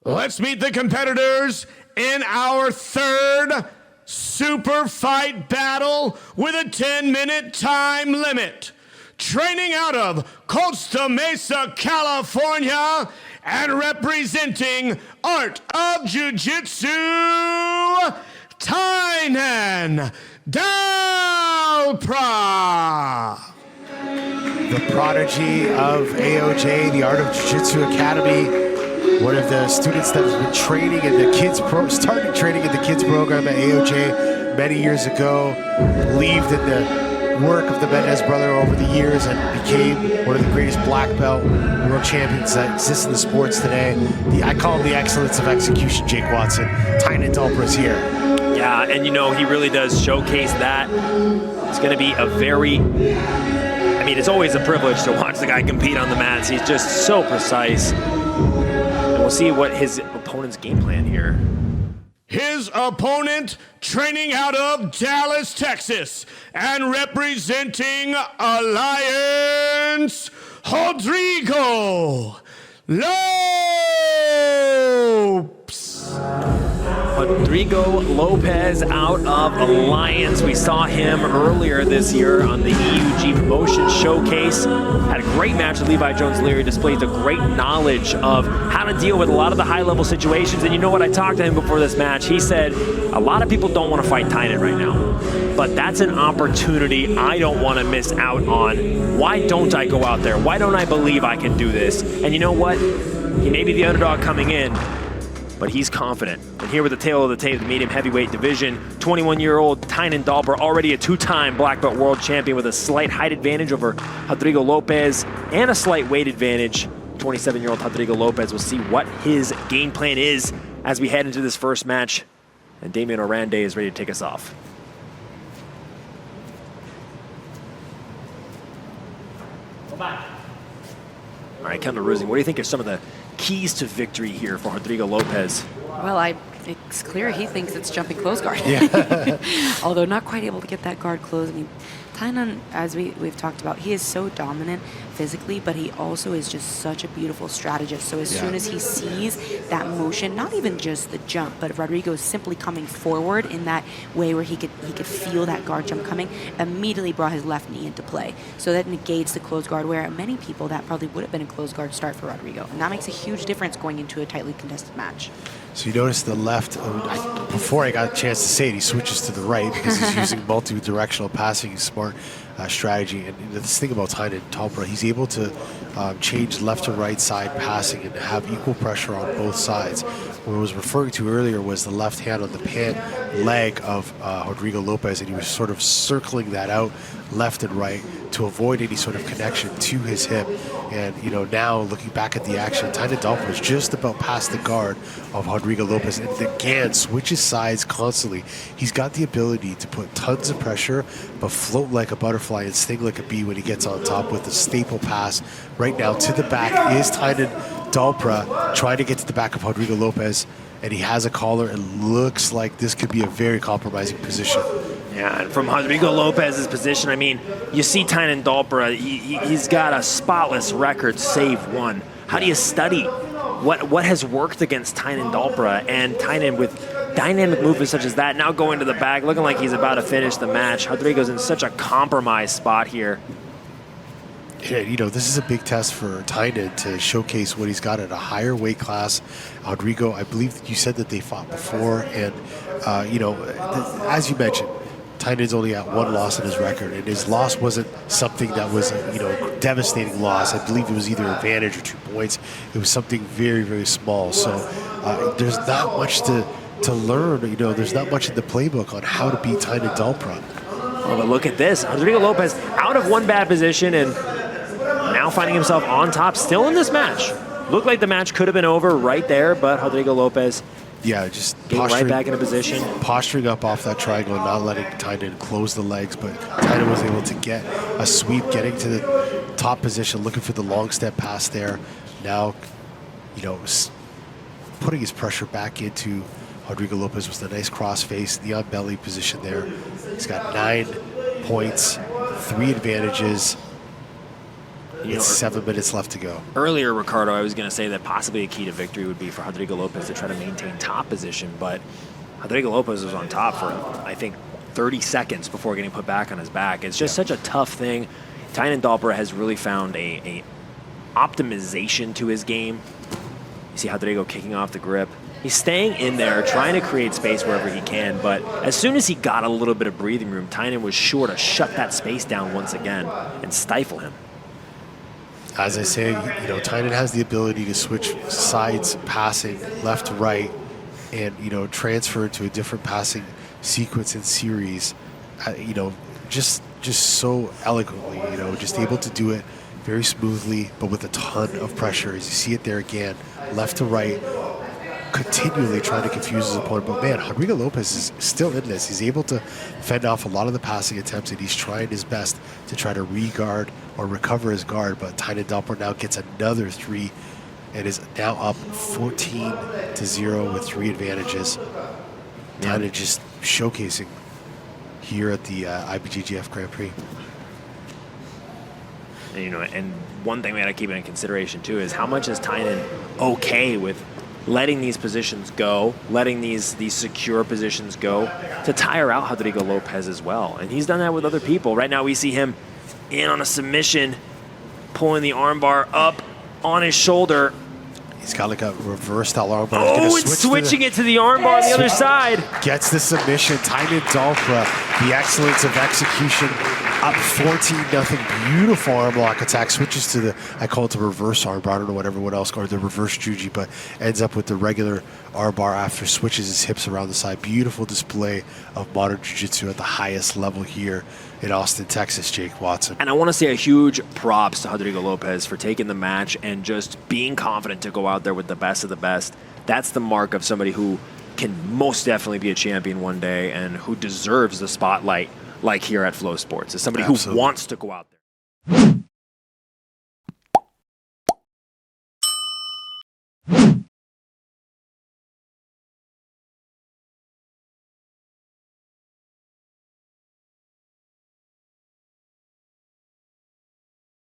Let's meet the competitors in our third super fight battle with a 10-minute time limit. Training out of Costa Mesa, California, and representing Art of Jiu-Jitsu, Tainan Dalpra. The prodigy of AOJ, the Art of Jiu-Jitsu Academy, one of the students that has been training in the kids started training in the kids program at AOJ many years ago, believed in the work of the Mendez brother over the years and became one of the greatest black belt world champions that exist in the sports today. I call him the excellence of execution, Jake Watson. Tainan Dalpra is here. Yeah, and you know, he really does showcase that. It's going to be a very, I mean, it's always a privilege to watch the guy compete on the mats. He's just so precise. And we'll see what his opponent's game plan here. His opponent training out of Dallas, Texas, and representing Alliance, Rodrigo Lopes. Rodrigo Lopes out of Alliance. We saw him earlier this year on the EUG Promotion Showcase. Had a great match with Levi Jones-Leary, displayed a great knowledge of how to deal with a lot of the high-level situations. And you know what, I talked to him before this match. He said, a lot of people don't want to fight Tainan right now, but that's an opportunity I don't want to miss out on. Why don't I go out there? Why don't I believe I can do this? And you know what? He may be the underdog coming in, but he's confident. And here with the tail of the tape, the medium heavyweight division, 21-year-old Tainan Dalpra, already a two-time black belt world champion with a slight height advantage over Rodrigo Lopes and a slight weight advantage. 27-year-old Rodrigo Lopes. We'll see what his game plan is as we head into this first match. And Damian Orande is ready to take us off. Come back. All right, Kendall Rusing, what do you think are some of the keys to victory here for Rodrigo Lopes? Well, it's clear he thinks it's jumping close guard. Yeah. Although not quite able to get that guard closed. I mean, Tainan, as we've talked about, he is so dominant physically, but he also is just such a beautiful strategist. So as soon as he sees that motion, not even just the jump, but Rodrigo is simply coming forward in that way where he could feel that guard jump coming, immediately brought his left knee into play. So that negates the closed guard, where many people that probably would have been a closed guard start for Rodrigo. And that makes a huge difference going into a tightly contested match. So you notice the left, before I got a chance to say it, he switches to the right because he's using multi-directional passing, smart strategy. And this thing about Tainan Dalpra, he's able to change left to right side passing and have equal pressure on both sides. What I was referring to earlier was the left hand on the pant leg of Rodrigo Lopes, and he was sort of circling that out left and right to avoid any sort of connection to his hip. And you know, now looking back at the action, Tainan Dalpra is just about past the guard of Rodrigo Lopes, and again switches sides constantly. He's got the ability to put tons of pressure, but float like a butterfly and sting like a bee when he gets on top with a staple pass. Right now to the back is Tainan Dalpra trying to get to the back of Rodrigo Lopes, and he has a collar. It looks like this could be a very compromising position. Yeah, and from Rodrigo Lopes' position, I mean, you see Tainan Dalpra, he's got a spotless record, save one. How do you study what has worked against Tainan Dalpra? And Tainan, with dynamic movements such as that, now going to the back, looking like he's about to finish the match. Rodrigo's in such a compromised spot here. Yeah, you know, this is a big test for Tainan to showcase what he's got at a higher weight class. Rodrigo, I believe you said that they fought before, and you know, as you mentioned, Tainan's only got one loss in his record, and his loss wasn't something that was a, you know, devastating loss. I believe it was either advantage or 2 points. It was something very, very small. So there's not much to learn. You know, there's not much in the playbook on how to beat Tainan Dalpra. Oh, but look at this. Rodrigo Lopes out of one bad position and now finding himself on top still in this match. Looked like the match could have been over right there, but Rodrigo Lopes, yeah, just getting right back into position. Posturing up off that triangle and not letting Tainan close the legs, but Tainan was able to get a sweep, getting to the top position, looking for the long step pass there. Now, you know, putting his pressure back into Rodrigo Lopes with a nice cross face, the on belly position there. He's got 9 points, 3 advantages. It's 7 minutes left to go. Earlier, Ricardo, I was going to say that possibly a key to victory would be for Rodrigo Lopes to try to maintain top position, but Rodrigo Lopes was on top for, I think, 30 seconds before getting put back on his back. It's just such a tough thing. Tainan Dalpra has really found a optimization to his game. You see Rodrigo kicking off the grip. He's staying in there, trying to create space wherever he can, but as soon as he got a little bit of breathing room, Tainan was sure to shut that space down once again and stifle him. As I say, Tainan has the ability to switch sides, passing left to right, and transfer to a different passing sequence and series. Just so eloquently. Just able to do it very smoothly, but with a ton of pressure. As you see it there again, left to right, continually trying to confuse his opponent. But man, Rodrigo Lopes is still in this. He's able to fend off a lot of the passing attempts, and he's trying his best to try to re-guard or recover his guard. But Tainan Dalpra now gets another 3 and is now up 14-0 with 3 advantages. Tainan just showcasing here at the IBJJF Grand Prix. And one thing we got to keep in consideration too is how much is Tainan okay with letting these positions go, letting these secure positions go to tire out Rodrigo Lopes as well. And he's done that with other people. Right now we see him in on a submission, pulling the armbar up on his shoulder. He's got like a reverse style armbar. Oh, and switching it to the armbar on the other side. Gets the submission. Tainan Dalpra, the excellence of execution, up 14-0. Beautiful arm lock attack. Switches to the, I call it the reverse armbar. I don't know what everyone else called the reverse juji, but ends up with the regular armbar after switches his hips around the side. Beautiful display of modern jiu-jitsu at the highest level here in Austin, Texas, Jake Watson. And I want to say a huge props to Rodrigo Lopes for taking the match and just being confident to go out there with the best of the best. That's the mark of somebody who can most definitely be a champion one day and who deserves the spotlight like here at FLO Sports. As somebody who wants to go out there.